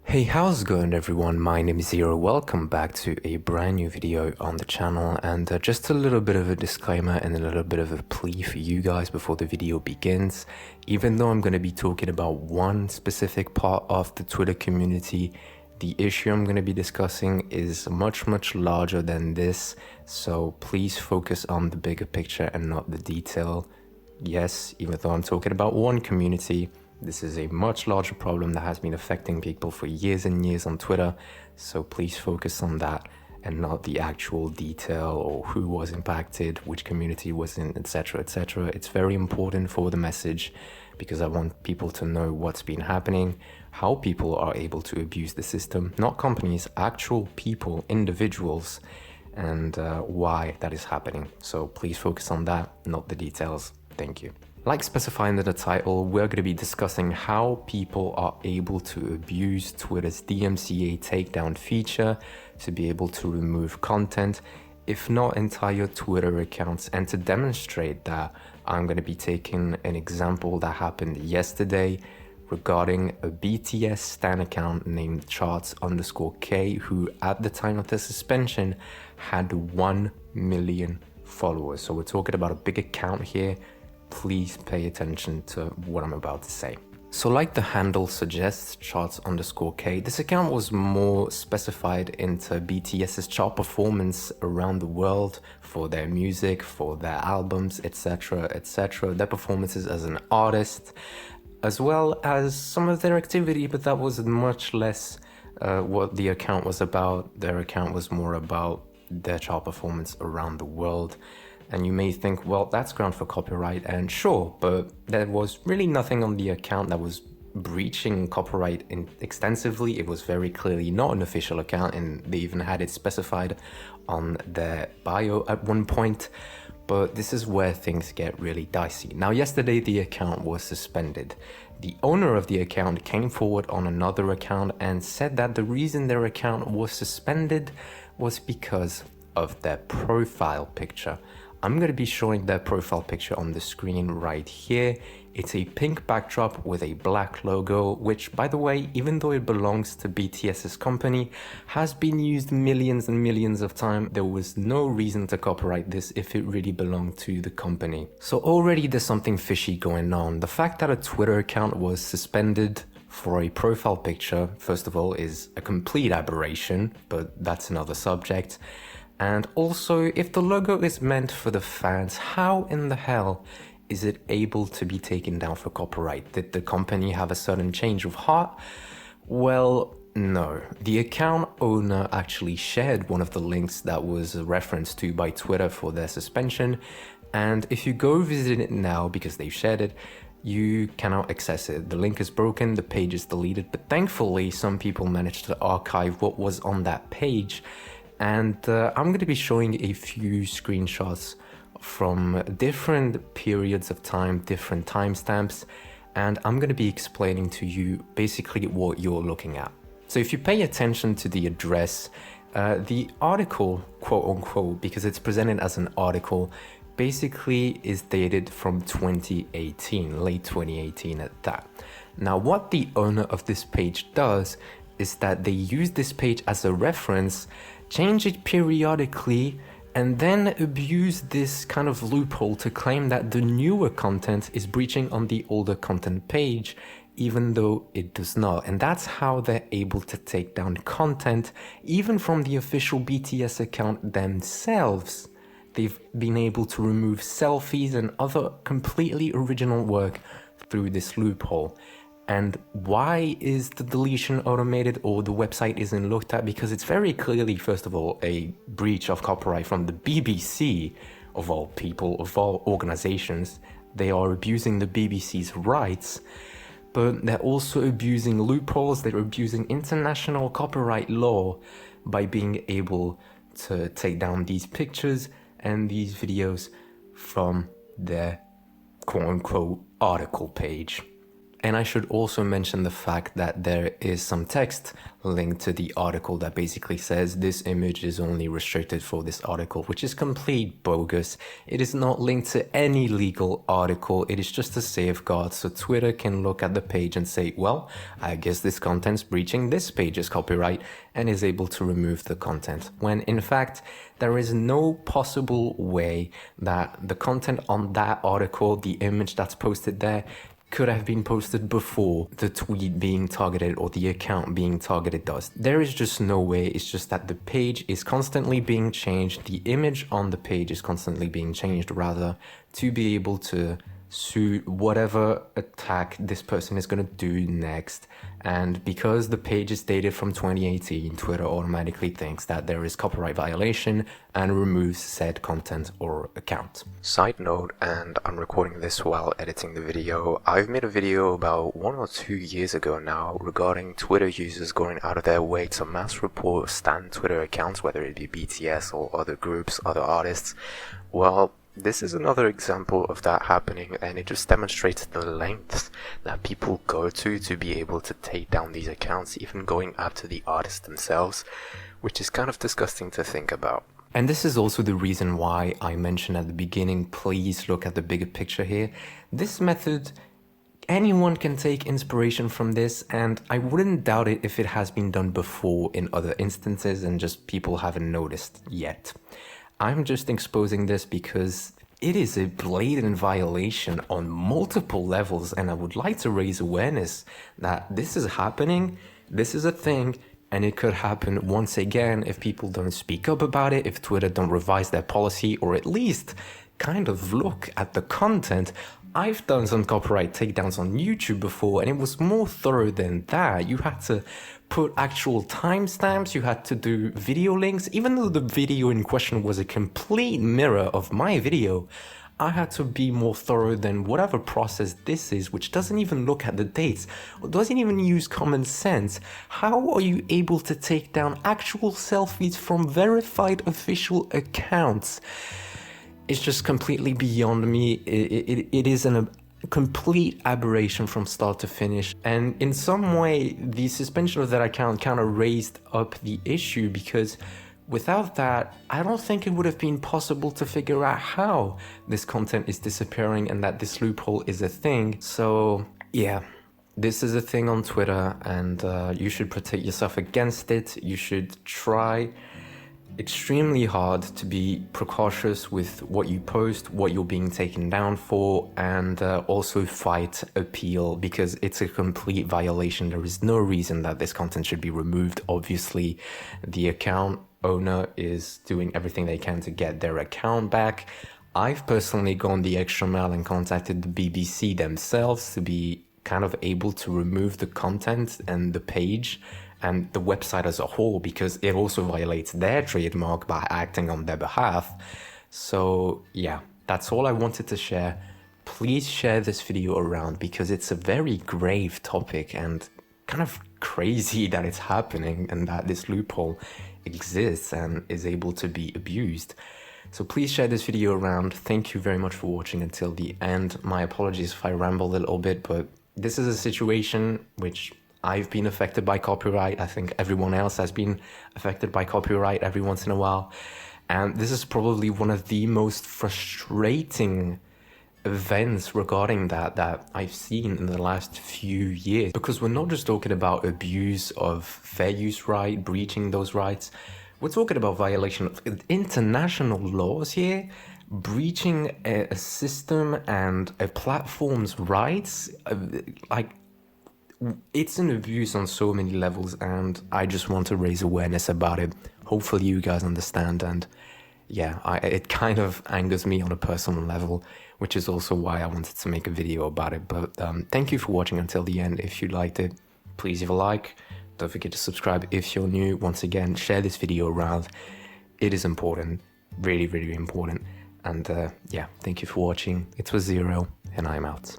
Hey, how's it going everyone? My name is Zero. Welcome back to a brand new video on the channel, and just a little bit of a disclaimer and a little bit of a plea for you guys before the video begins. Even though I'm going to be talking about one specific part of the Twitter community, the issue I'm going to be discussing is much larger than this, so please focus on the bigger picture and not the detail. Yes, even though I'm talking about one community, this is a much larger problem that has been affecting people for years and years on Twitter, so please focus on that and not the actual detail or who was impacted, which community was in, etc, etc. It's very important for the message because I want people to know what's been happening, how people are able to abuse the system, not companies, actual people, individuals, and why that is happening. So please focus on that, not the details. Thank you. Like specified in the title, we're going to be discussing how people are able to abuse Twitter's DMCA takedown feature to be able to remove content, if not entire Twitter accounts. And to demonstrate that, I'm going to be taking an example that happened yesterday regarding a BTS stan account named charts_k, who at the time of the suspension had 1 million followers. So we're talking about a big account here. Please pay attention to what I'm about to say. So like the handle suggests, charts_k, this account was more specified into BTS's chart performance around the world for their music, for their albums, etc, etc, their performances as an artist, as well as some of their activity, but that was much less what the account was about. Their account was more about their chart performance around the world. And you may think, well, that's ground for copyright, and sure, but there was really nothing on the account that was breaching copyright extensively. It was very clearly not an official account, and they even had it specified on their bio at one point. But this is where things get really dicey. Now, yesterday the account was suspended. The owner of the account came forward on another account and said that the reason their account was suspended was because of their profile picture. I'm going to be showing their profile picture on the screen right here. It's a pink backdrop with a black logo, which, by the way, even though it belongs to BTS's company, has been used millions and millions of times. There was no reason to copyright this if it really belonged to the company. So already there's something fishy going on. The fact that a Twitter account was suspended for a profile picture, first of all, is a complete aberration, but that's another subject. And also, if the logo is meant for the fans, how in the hell is it able to be taken down for copyright? Did the company have a certain change of heart? Well, no. The account owner actually shared one of the links that was referenced to by Twitter for their suspension. And if you go visit it now, because they've shared it, you cannot access it. The link is broken, the page is deleted, but thankfully some people managed to archive what was on that page. And I'm going to be showing a few screenshots from different periods of time, different timestamps, and I'm going to be explaining to you basically what you're looking at. So if you pay attention to the address, the article, quote unquote, because it's presented as an article, basically is dated from 2018, late 2018 at that. Now, what the owner of this page does is that they use this page as a reference, change it periodically, and then abuse this kind of loophole to claim that the newer content is breaching on the older content page, even though it does not. And that's how they're able to take down content, even from the official BTS account themselves. They've been able to remove selfies and other completely original work through this loophole. And why is the deletion automated or the website isn't looked at? Because it's very clearly, first of all, a breach of copyright from the BBC, of all people, of all organizations. They are abusing the BBC's rights, but they're also abusing loopholes. They're abusing international copyright law by being able to take down these pictures and these videos from their quote-unquote article page. And I should also mention the fact that there is some text linked to the article that basically says this image is only restricted for this article, which is complete bogus. It is not linked to any legal article. It is just a safeguard so Twitter can look at the page and say, well, I guess this content's breaching this page's copyright, and is able to remove the content. When in fact, there is no possible way that the content on that article, the image that's posted there, could have been posted before the tweet being targeted or the account being targeted does. There is just no way. It's just that the page is constantly being changed. The image on the page is constantly being changed, rather, to be able to suit whatever attack this person is going to do next. And because the page is dated from 2018, Twitter automatically thinks that there is copyright violation and removes said content or account. Side note, and I'm recording this while editing the video, I've made a video about 1 or 2 years ago now regarding Twitter users going out of their way to mass report stan Twitter accounts, whether it be BTS or other groups, other artists. Well, this is another example of that happening, and it just demonstrates the lengths that people go to be able to take down these accounts, even going after the artists themselves, which is kind of disgusting to think about. And this is also the reason why I mentioned at the beginning, please look at the bigger picture here. This method, anyone can take inspiration from this, and I wouldn't doubt it if it has been done before in other instances and just people haven't noticed yet. I'm just exposing this because it is a blatant violation on multiple levels, and I would like to raise awareness that this is happening, this is a thing, and it could happen once again if people don't speak up about it, if Twitter don't revise their policy, or at least kind of look at the content. I've done some copyright takedowns on YouTube before, and it was more thorough than that. You had to put actual timestamps, you had to do video links. Even though the video in question was a complete mirror of my video, I had to be more thorough than whatever process this is, which doesn't even look at the dates, or doesn't even use common sense. How are you able to take down actual selfies from verified official accounts? It's just completely beyond me. It is a complete aberration from start to finish. And in some way, the suspension of that account kind of raised up the issue, because without that, I don't think it would have been possible to figure out how this content is disappearing and that this loophole is a thing. So yeah, this is a thing on Twitter, and you should protect yourself against it. You should try extremely hard to be precautious with what you post, what you're being taken down for, and also fight appeal, because it's a complete violation. There is no reason that this content should be removed. Obviously, the account owner is doing everything they can to get their account back. I've personally gone the extra mile and contacted the BBC themselves to be kind of able to remove the content and the page and the website as a whole, because it also violates their trademark by acting on their behalf. So yeah, that's all I wanted to share. Please share this video around, because it's a very grave topic and kind of crazy that it's happening and that this loophole exists and is able to be abused. So please share this video around. Thank you very much for watching until the end. My apologies if I ramble a little bit, but this is a situation which I've been affected by copyright. I think everyone else has been affected by copyright every once in a while. And this is probably one of the most frustrating events regarding that I've seen in the last few years. Because we're not just talking about abuse of fair use right, breaching those rights. We're talking about violation of international laws here, breaching a system and a platform's rights. It's an abuse on so many levels, and I just want to raise awareness about it. Hopefully you guys understand, and yeah, it kind of angers me on a personal level, which is also why I wanted to make a video about it. But thank you for watching until the end. If you liked it, please leave a like. Don't forget to subscribe if you're new. Once again, share this video around. It is important, really, really important. And yeah, thank you for watching. It was Zero, and I'm out.